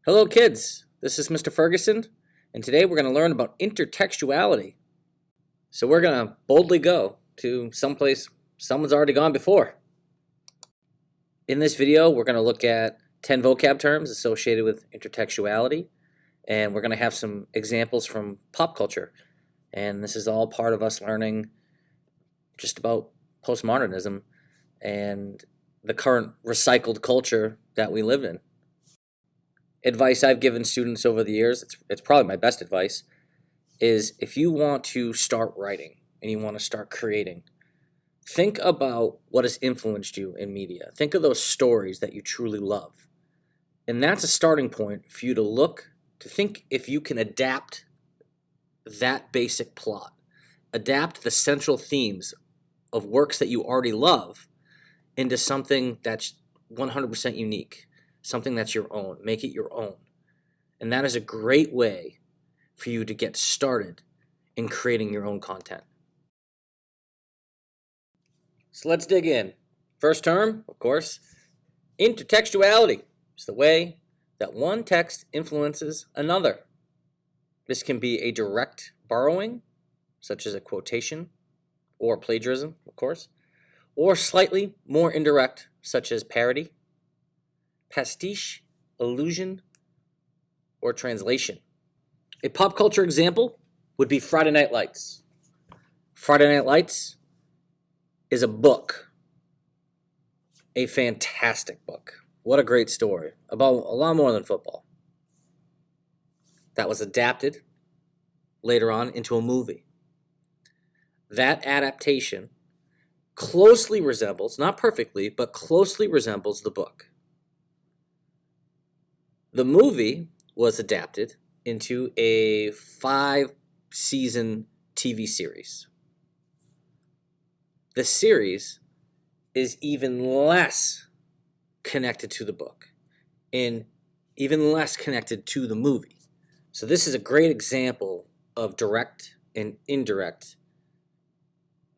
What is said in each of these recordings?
Hello kids, this is Mr. Ferguson, and today we're going to learn about intertextuality. So we're going to boldly go to someplace someone's already gone before. In this video, we're going to look at 10 vocab terms associated with intertextuality, and we're going to have some examples from pop culture. And this is all part of us learning just about postmodernism and the current recycled culture that we live in. Advice I've given students over the years, it's probably my best advice, is if you want to start writing and you want to start creating, think about what has influenced you in media. Think of those stories that you truly love. And that's a starting point for you to think if you can adapt that basic plot, adapt the central themes of works that you already love into something that's 100% unique. Something that's your own. Make it your own. And that is a great way for you to get started in creating your own content. So let's dig in. First term, of course, intertextuality. It's the way that one text influences another. This can be a direct borrowing, such as a quotation, or plagiarism, of course, or slightly more indirect, such as parody, pastiche, allusion, or translation. A pop culture example would be Friday Night Lights. Friday Night Lights is a book, a fantastic book. What a great story about a lot more than football. That was adapted later on into a movie. That adaptation closely resembles, not perfectly, but closely resembles the book. The movie was adapted into a 5-season TV series. The series is even less connected to the book and even less connected to the movie. So this is a great example of direct and indirect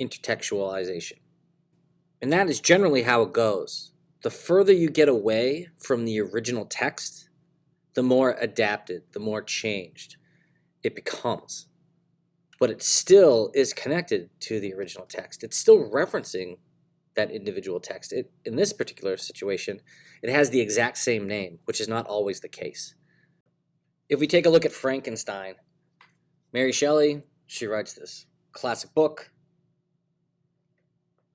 intertextualization. And that is generally how it goes. The further you get away from the original text, the more adapted, the more changed it becomes. But it still is connected to the original text. It's still referencing that individual text. In this particular situation, it has the exact same name, which is not always the case. If we take a look at Frankenstein, Mary Shelley, she writes this classic book,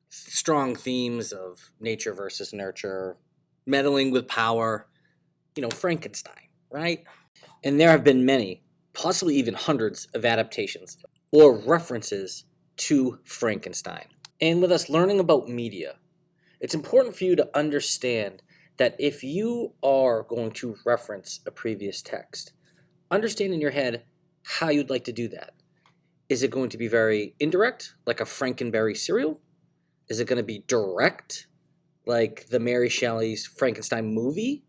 strong themes of nature versus nurture, meddling with power, Frankenstein. Right? And there have been many, possibly even hundreds of adaptations or references to Frankenstein. And with us learning about media, it's important for you to understand that if you are going to reference a previous text, understand in your head how you'd like to do that. Is it going to be very indirect, like a Frankenberry cereal? Is it going to be direct, like the Mary Shelley's Frankenstein movie?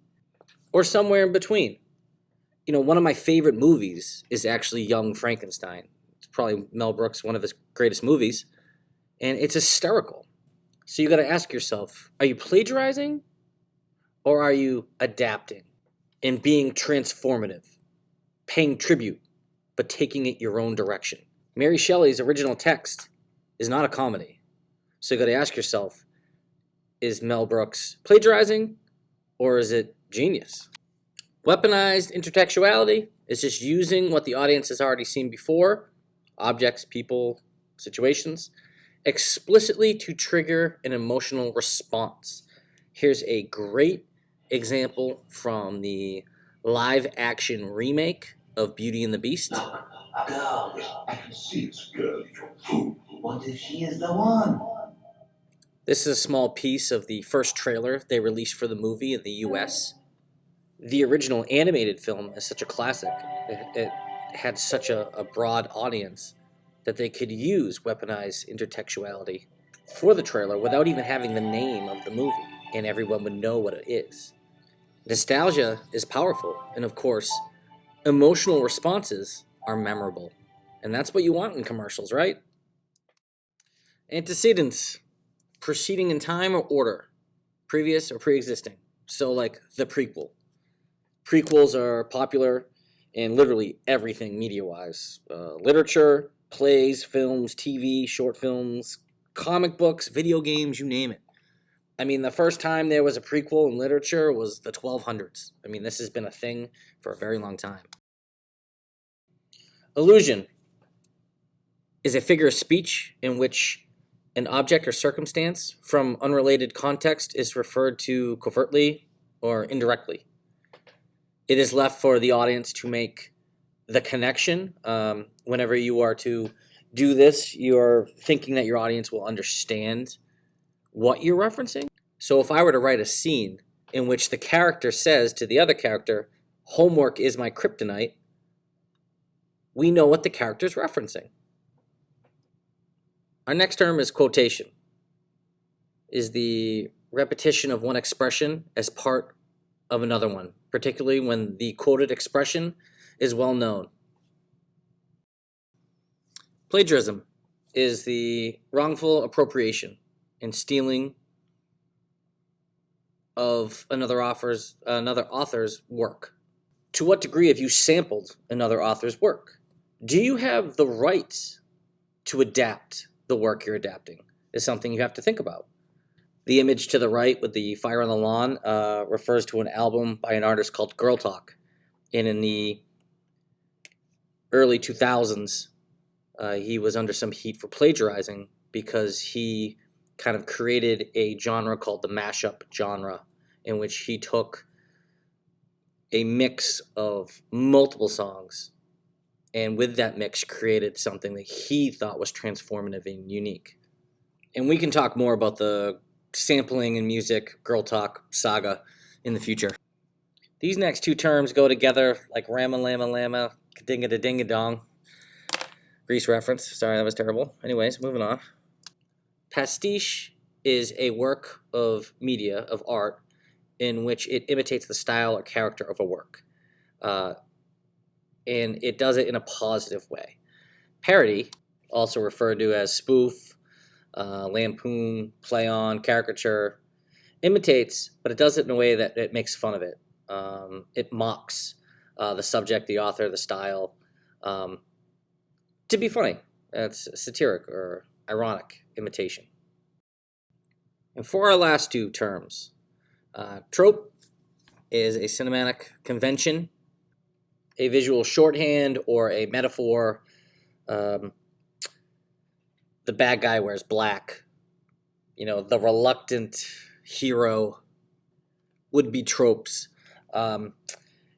Or somewhere in between? One of my favorite movies is actually Young Frankenstein. It's probably Mel Brooks' one of his greatest movies. And it's hysterical. So you got to ask yourself, are you plagiarizing or are you adapting and being transformative, paying tribute, but taking it your own direction? Mary Shelley's original text is not a comedy. So you got to ask yourself, is Mel Brooks plagiarizing or is it genius? Weaponized intertextuality is just using what the audience has already seen before, objects, people, situations, explicitly to trigger an emotional response. Here's a great example from the live-action remake of Beauty and the Beast. Girl, I can see it's a girl, your fool. What if she is the one? This is a small piece of the first trailer they released for the movie in the US. The original animated film is such a classic. It had such a broad audience that they could use weaponized intertextuality for the trailer without even having the name of the movie, and everyone would know what it is. Nostalgia is powerful, and of course, emotional responses are memorable. And that's what you want in commercials, right? Antecedents, proceeding in time or order, previous or pre-existing. So like the prequel. Prequels are popular in literally everything media-wise. Literature, plays, films, TV, short films, comic books, video games, you name it. I mean, the first time there was a prequel in literature was the 1200s. I mean, this has been a thing for a very long time. Allusion is a figure of speech in which an object or circumstance from unrelated context is referred to covertly or indirectly. It is left for the audience to make the connection. Whenever you are to do this, you are thinking that your audience will understand what you're referencing. So if I were to write a scene in which the character says to the other character, "Homework is my kryptonite," we know what the character is referencing. Our next term is quotation. Is the repetition of one expression as part of another one, particularly when the quoted expression is well known. Plagiarism is the wrongful appropriation and stealing of another author's work. To what degree have you sampled another author's work? Do you have the right to adapt the work you're adapting? Is something you have to think about. The image to the right with the fire on the lawn refers to an album by an artist called Girl Talk. And in the early 2000s, he was under some heat for plagiarizing because he kind of created a genre called the mashup genre, in which he took a mix of multiple songs and with that mix created something that he thought was transformative and unique. And we can talk more about the sampling and music Girl Talk saga in the future. These next two terms go together like rama lama lama, dinga da dinga dong. Grease reference. Sorry, that was terrible. Anyways, moving on. Pastiche is a work of media, of art, in which it imitates the style or character of a work. And it does it in a positive way. Parody, also referred to as spoof, lampoon, play on, caricature, imitates, but it does it in a way that it makes fun of it. It mocks the subject, the author, the style, to be funny. That's satiric or ironic imitation. And for our last two terms, trope is a cinematic convention, a visual shorthand, or a metaphor. The bad guy wears black. The reluctant hero would be tropes.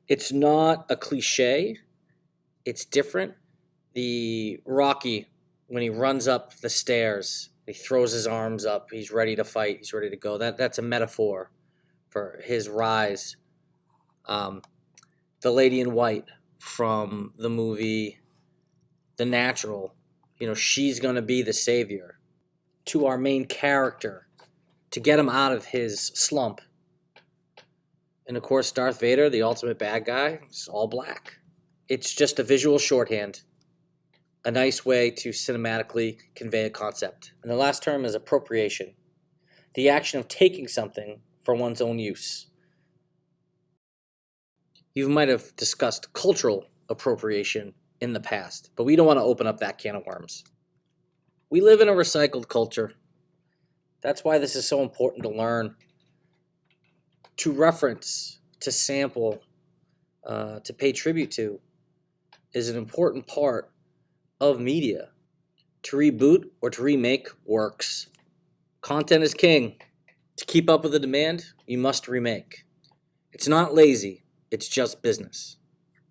It's not a cliche. It's different. The Rocky, when he runs up the stairs, he throws his arms up. He's ready to fight. He's ready to go. That's a metaphor for his rise. The lady in white from the movie The Natural, she's going to be the savior to our main character to get him out of his slump. And of course, Darth Vader, the ultimate bad guy, is all black. It's just a visual shorthand, a nice way to cinematically convey a concept. And the last term is appropriation, the action of taking something for one's own use. You might have discussed cultural appropriation in the past, but we don't want to open up that can of worms. We live in a recycled culture. That's why this is so important to learn, to reference, to sample, to pay tribute to, is an important part of media. To reboot or to remake works. Content is king. To keep up with the demand, you must remake. It's not lazy. It's just business.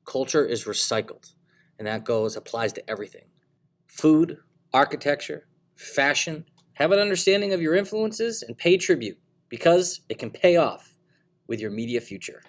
Culture is recycled, and that applies to everything. Food, architecture, fashion. Have an understanding of your influences and pay tribute, because it can pay off with your media future.